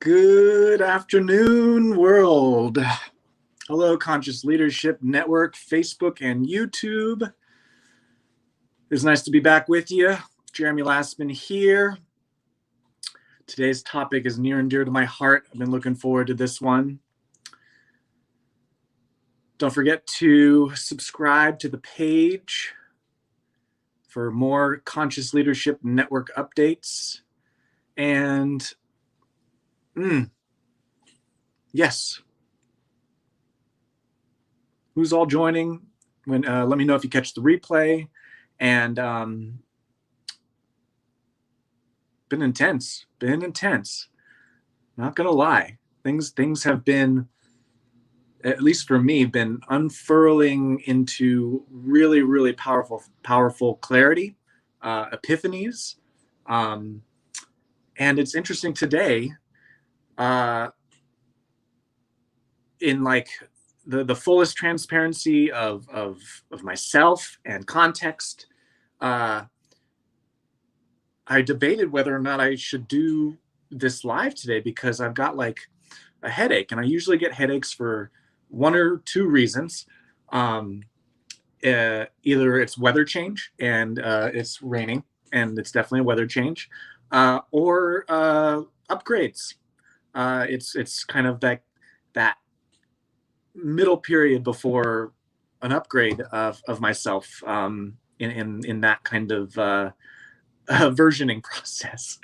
Good afternoon, world. Hello, Conscious Leadership Network, Facebook, and YouTube. It's nice to be back with you. Jeremy LASMAN here. Today's topic is near and dear to my heart. I've been looking forward to this one. Don't forget to subscribe to the page for more Conscious Leadership Network updates. And yes. Who's all joining? Let me know if you catch the replay. And been intense. Not gonna lie. Things have been, at least for me, been unfurling into really, really powerful clarity, epiphanies. And it's interesting today, in like the fullest transparency of myself and context, I debated whether or not I should do this live today because I've got like a headache, and I usually get headaches for one or two reasons. Either it's weather change and it's raining, and it's definitely a weather change, or upgrades. It's kind of that middle period before an upgrade of myself, in that kind of versioning process.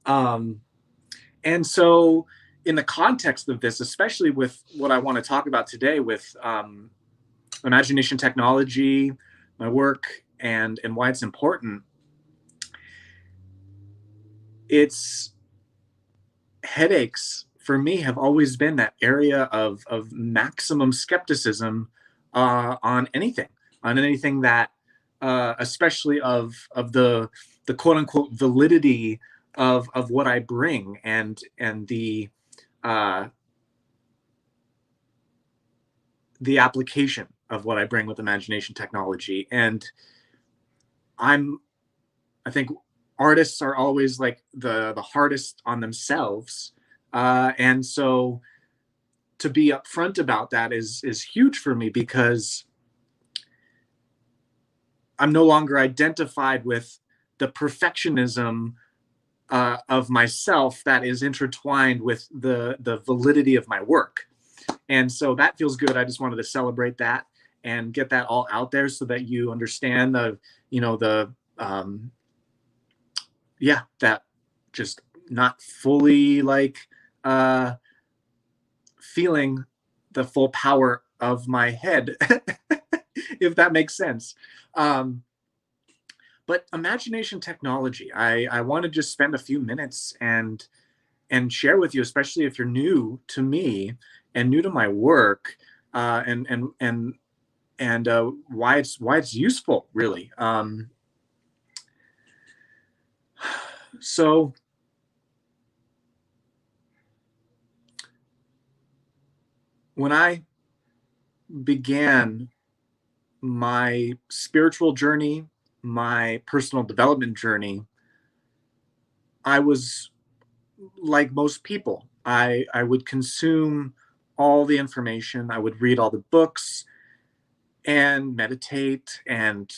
And so in the context of this, especially with what I want to talk about today with imagination technology, my work, and why it's important, it's headaches for me have always been that area of maximum skepticism on anything that especially of the quote unquote validity of what I bring, and the application of what I bring with imagination technology. And I think artists are always like the hardest on themselves, and so to be upfront about that is huge for me, because I'm no longer identified with the perfectionism of myself that is intertwined with the validity of my work. And so that feels good. I just wanted to celebrate that and get that all out there so that you understand that just not fully like feeling the full power of my head, if that makes sense. But imagination technology, I want to just spend a few minutes and share with you, especially if you're new to me and new to my work, and why it's useful, really. So when I began my spiritual journey, my personal development journey, I was like most people. I would consume all the information. I would read all the books and meditate and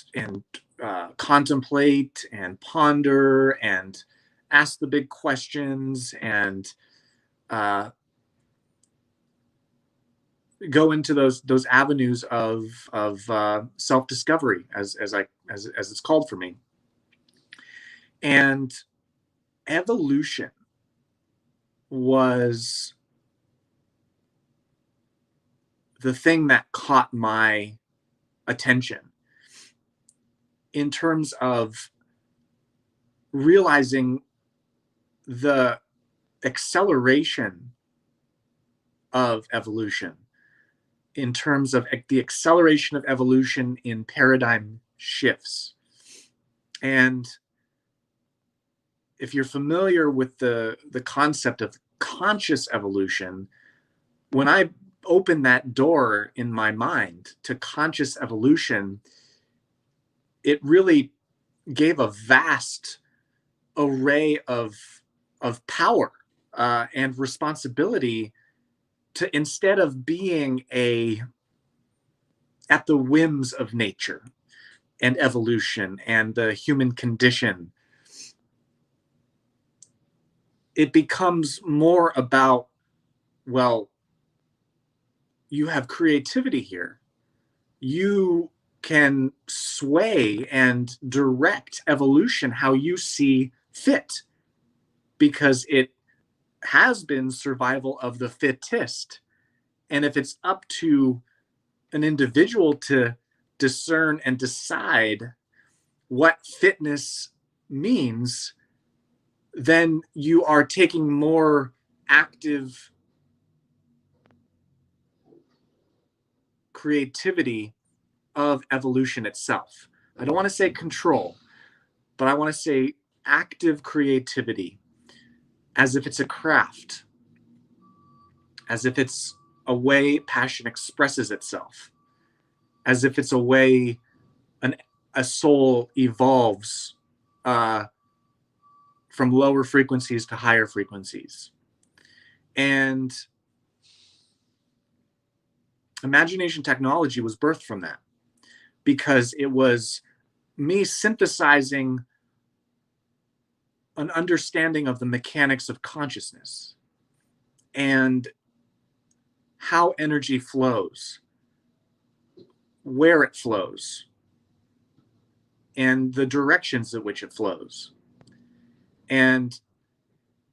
contemplate and ponder and ask the big questions and go into those avenues of self-discovery, as it's called for me. And evolution was the thing that caught my attention in terms of realizing the acceleration of evolution, in terms of the acceleration of evolution in paradigm shifts. And if you're familiar with the concept of conscious evolution, when I opened that door in my mind to conscious evolution, it really gave a vast array of power and responsibility to, instead of being at the whims of nature and evolution and the human condition, it becomes more about, well, you have creativity here. You can sway and direct evolution how you see fit, because it has been survival of the fittest. And if it's up to an individual to discern and decide what fitness means, then you are taking more active creativity of evolution itself. I don't want to say control, but I want to say active creativity, as if it's a craft, as if it's a way passion expresses itself, as if it's a way a soul evolves from lower frequencies to higher frequencies. And imagination technology was birthed from that, because it was me synthesizing an understanding of the mechanics of consciousness and how energy flows, where it flows, and the directions at which it flows. And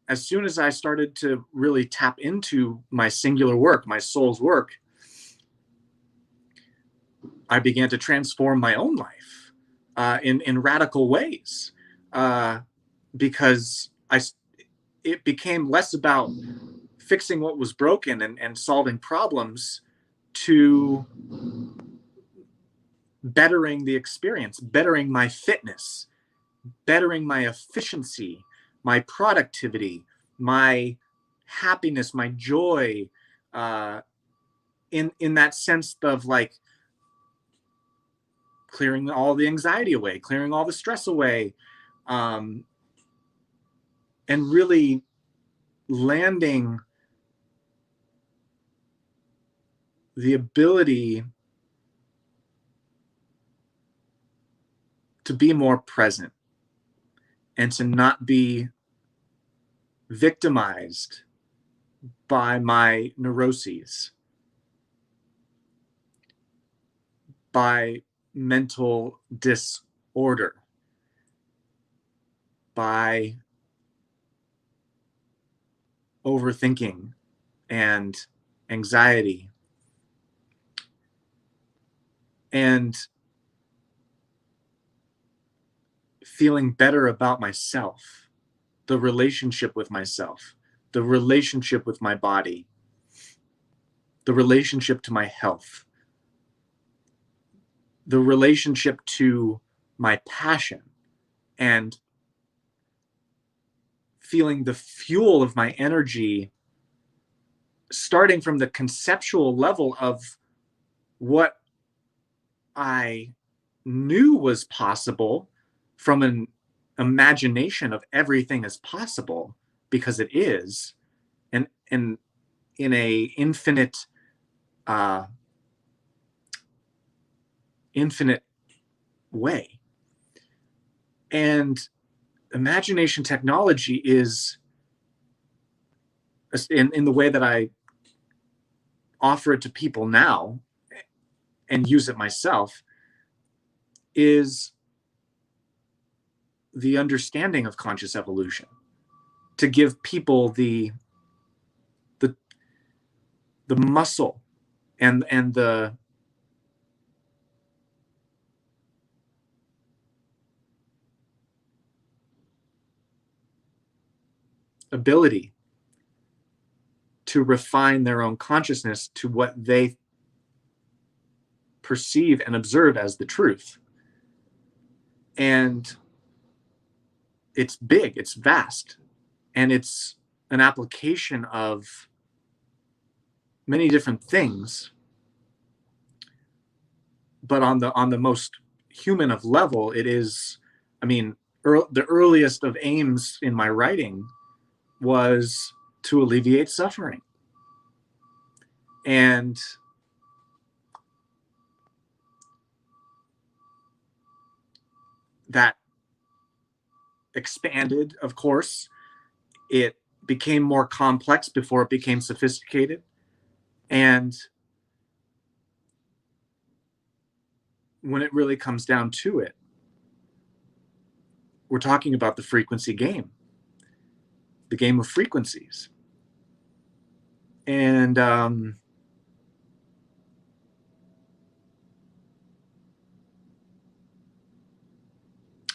as soon as I started to really tap into my singular work, my soul's work, I began to transform my own life in radical ways, because it became less about fixing what was broken and solving problems, to bettering the experience, bettering my fitness, bettering my efficiency, my productivity, my happiness, my joy, in that sense of like clearing all the anxiety away, clearing all the stress away, and really landing the ability to be more present and to not be victimized by my neuroses, by mental disorder, by overthinking and anxiety, and feeling better about myself, the relationship with myself, the relationship with my body, the relationship to my health, the relationship to my passion, and feeling the fuel of my energy, starting from the conceptual level of what I knew was possible, from an imagination of everything is possible, because it is, and in a infinite way. And imagination technology is, in the way that I offer it to people now and use it myself, is the understanding of conscious evolution, to give people the muscle and the ability to refine their own consciousness to what they perceive and observe as the truth. And it's big, it's vast, and it's an application of many different things. But on the most human of level, it is, I mean, the earliest of aims in my writing was to alleviate suffering. And that expanded, of course. It became more complex before it became sophisticated. And when it really comes down to it, we're talking about the frequency game, the game of frequencies. And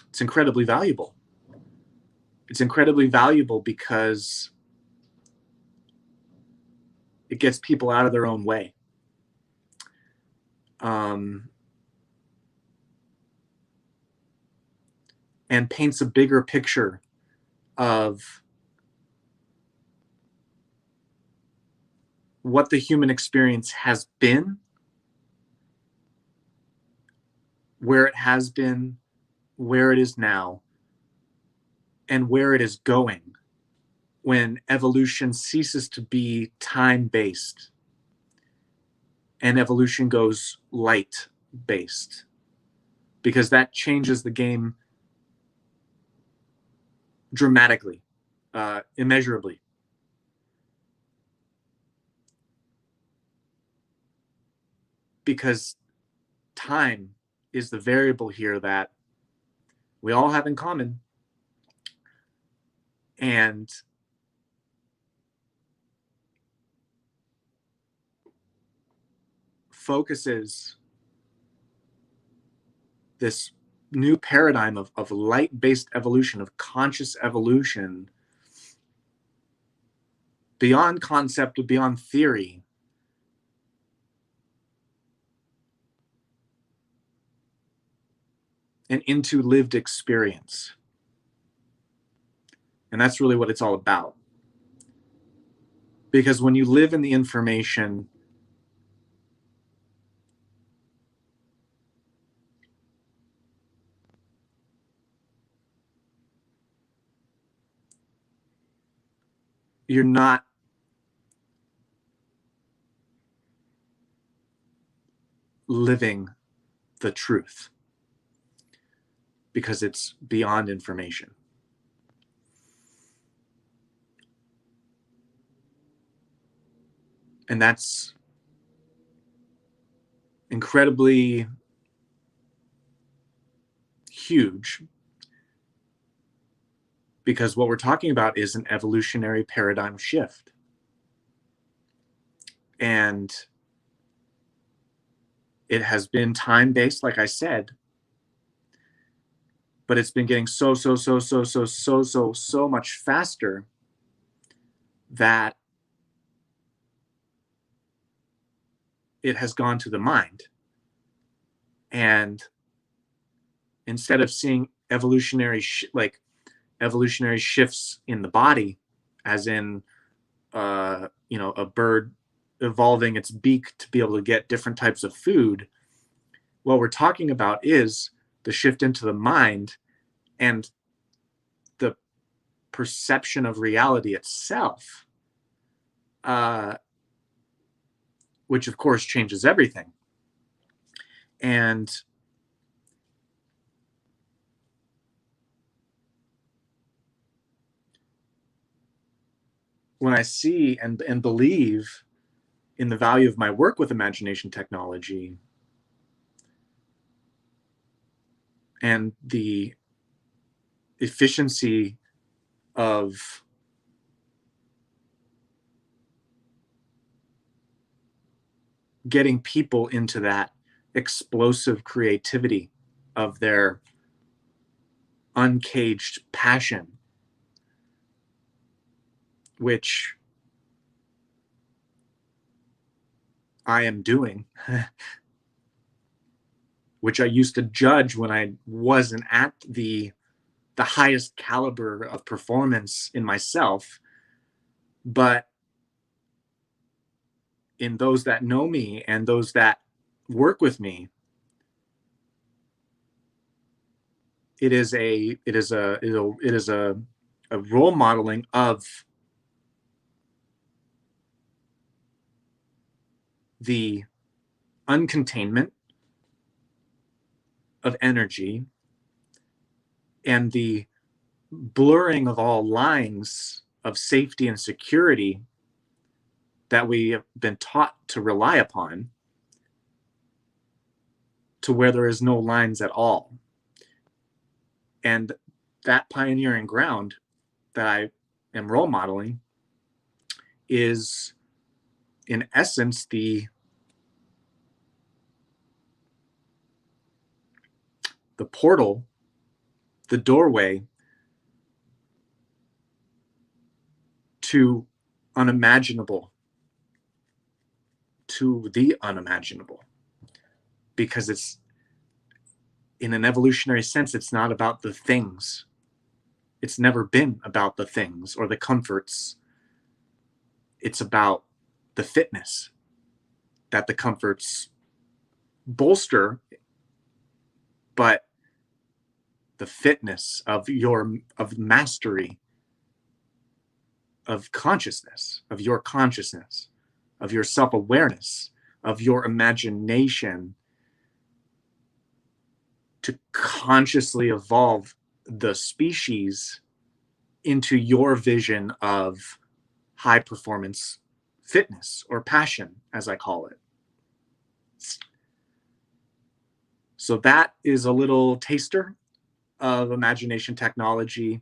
it's incredibly valuable. It's incredibly valuable because it gets people out of their own way. And paints a bigger picture of what the human experience has been, where it has been, where it is now, and where it is going when evolution ceases to be time-based and evolution goes light-based, because that changes the game dramatically, immeasurably. Because time is the variable here that we all have in common, and focuses this new paradigm of light-based evolution, of conscious evolution, beyond concept, beyond theory, and into lived experience. And that's really what it's all about. Because when you live in the information, you're not living the truth, because it's beyond information. And that's incredibly huge, because what we're talking about is an evolutionary paradigm shift. And it has been time-based, like I said, but it's been getting so much faster that it has gone to the mind. And instead of seeing evolutionary shifts in the body, as in a bird evolving its beak to be able to get different types of food, what we're talking about is the shift into the mind and the perception of reality itself, which of course changes everything. And when I see and believe in the value of my work with imagination technology and the efficiency of getting people into that explosive creativity of their uncaged passion, which I am doing, which I used to judge when I wasn't at the highest caliber of performance in myself. But in those that know me and those that work with me, it is a role modeling of the uncontainment of energy and the blurring of all lines of safety and security that we have been taught to rely upon, to where there is no lines at all. And that pioneering ground that I am role modeling is, in essence, the portal, the doorway to unimaginable, to the unimaginable. Because it's, in an evolutionary sense, it's not about the things. It's never been about the things or the comforts. It's about the fitness that the comforts bolster, but the fitness of mastery of consciousness, of your consciousness, of your self-awareness, of your imagination, to consciously evolve the species into your vision of high performance fitness, or passion, as I call it. So that is a little taster of imagination technology.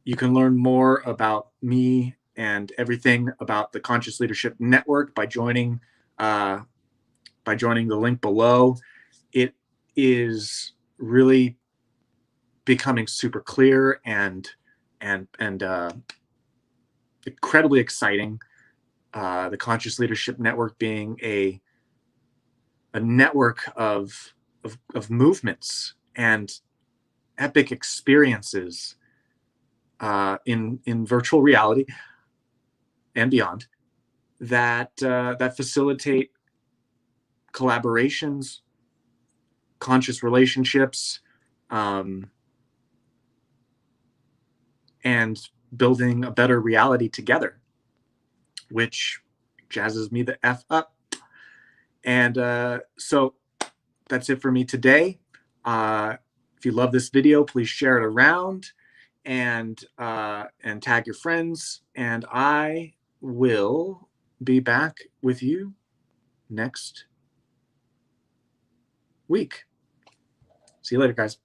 You can learn more about me and everything about the Conscious Leadership Network by joining the link below. It is really becoming super clear and incredibly exciting. The Conscious Leadership Network being a network of movements and epic experiences in virtual reality and beyond that facilitate collaborations, conscious relationships, and building a better reality together, which jazzes me the F up. And so that's it for me today. If you love this video, please share it around and tag your friends. And I will be back with you next week. See you later, guys.